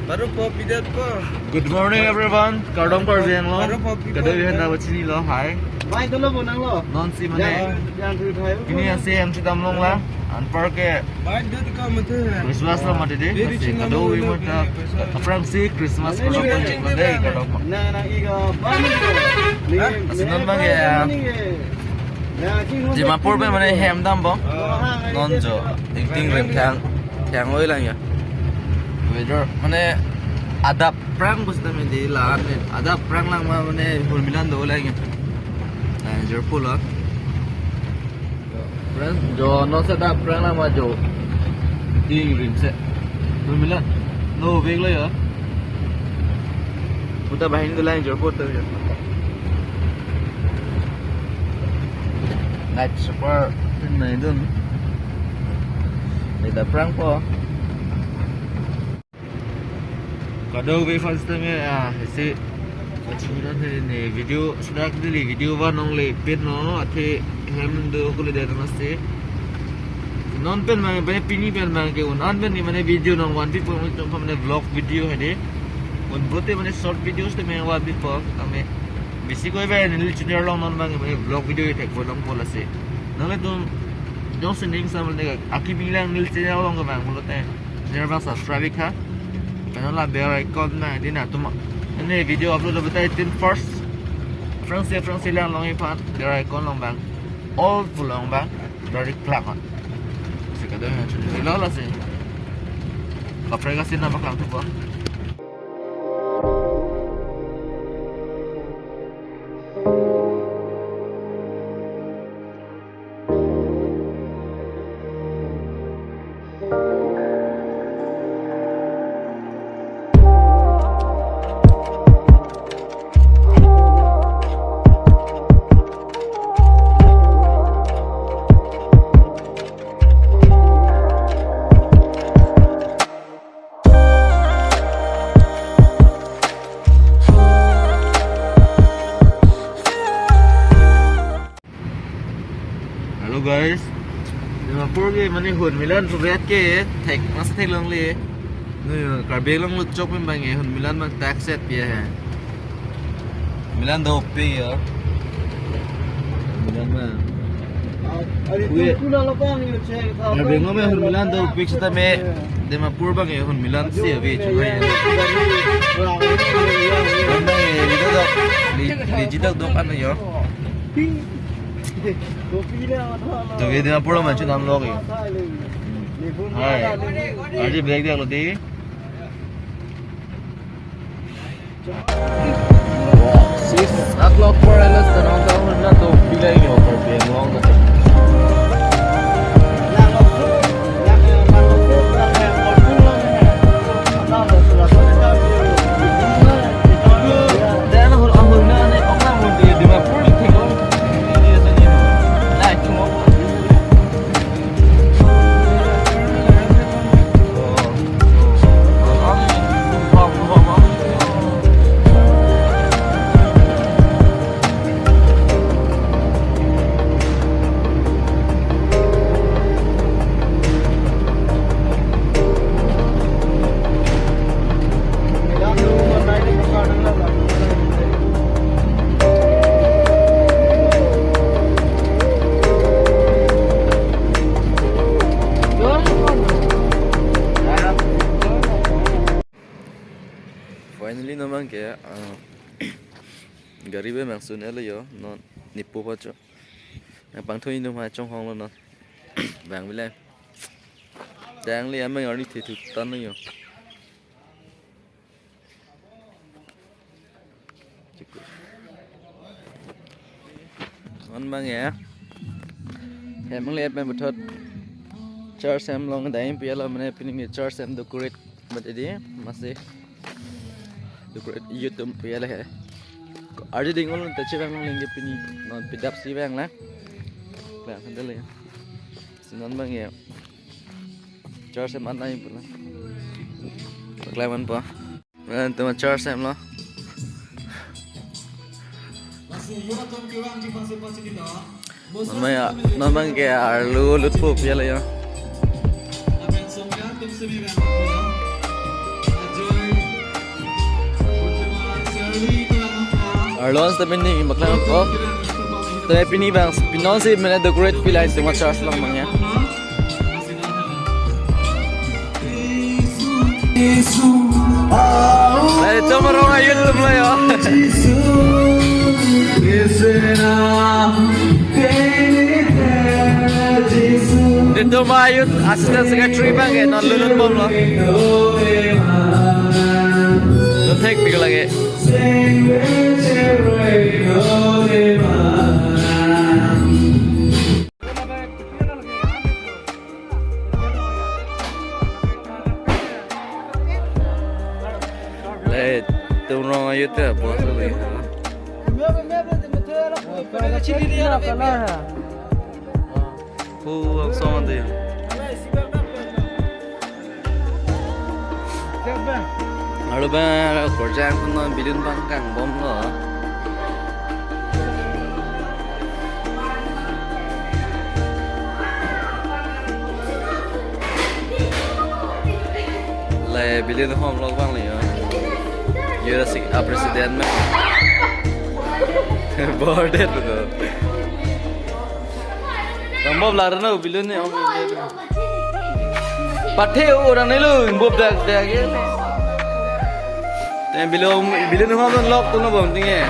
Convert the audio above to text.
Baru pop idat po. Good morning everyone. Kardom Karbi lo. Baru pop idat. Kada bihan na bachini lo. Hi. Mai tu lo bonang lo. Non si mane. Yang tu thai. Ini asi am chitam long la. An par ke Baik dia tikam mate. Christmas lo mate de. Kado wi mata. Aprang si Christmas ko lo panjing mate kardom. Na iga bani ko. Asinon bang ya. Dimapur pe mane hem dam bo. Non jo. Ting rem thang oi lang ya. Weather mane ada perang busta में दे लान में ada perang lang mane hulmilan do lang ya. Nah, Jirsong lah. Perang jo no se da perang lang ma jo. Ting rim se. Hulmilan. No veg lo ya. Puta bahin do lang Jirsong tu ya. Night super này dun. Đây là perang po. Kado we first time ya hese macam ni ne video sudah kali video one only pin no ate hem do ko le deta nase non pen ma bane pini pen ma ke un an pen ni mane video no one people mo mane vlog video hede un bote mane short videos te me wa before ame bisi ko be ne junior long non ma mane vlog video tek ko long ko lase nale dum don't sending some ne aki bilang nil channel long ko ma ko te never subscribe ka Ano la bell icon na di na tuma. Ini video upload betai tin first. France lang long ipat bell icon long bang. All full long bang. Dari clock. Sikado na chuni. Lala sin. Kapre kasi na baklang tu po. Hello guys, Dimapur ke mane hun milan suvet ke thek mas thek long le nu Karbi long lu chok में bange hun milan mak tax set pe hai milan do pe ya milan ma Ari tu la pang yo che. Karbi ngome hun milan do pe chata me Dimapur bange hun milan se ve choi video do digital do kan yo तो ये दिन पूरा match नाम लोग हैं हाय आज break दिया लो दी 6 o'clock पर एलस तरह का होना तो पिलाएंगे ऊपर पे long Finally naman kaya garibe mang sunelo yo non nipu pa cho ang pangthoy nung ha trong hong lo non bang bile dang li amang ari thi thu tan no yo on mang ya hem mang le pe thot char sam long dai pe lo mane pining char sam decorate but edi mase YouTube पे ले है आज दिन को तचे बंग लेंगे पिनी non पिडअप सी बंग ना बंग हंदे ले सिनन बंग ये चार से मन नहीं पड़ा अगला मन पा मैं तो चार से हम लो नॉन बंग के आलू लुत्फो पे ले या Arlons tapi ni maklan ko. Tapi pini bang pinon si mana decorate pilai tu macam charge lang mangya. Lai tomorong ayun tumla yo. Dito mayut assistant secretary bang eh non lulun bom lo. Don't take me lagi. Lai tomorong ayut tu bos lagi. Aku sama dia. Lalu bang, kerja pun non bilin bang kang bom lo. Lai bilin home log bang liyo. Yura si presiden me. Border tu. Tambah belar na bilin ni. Pathe orang ni lo, bob dah dah ke. Tapi bilin home log tu na bom tinggal.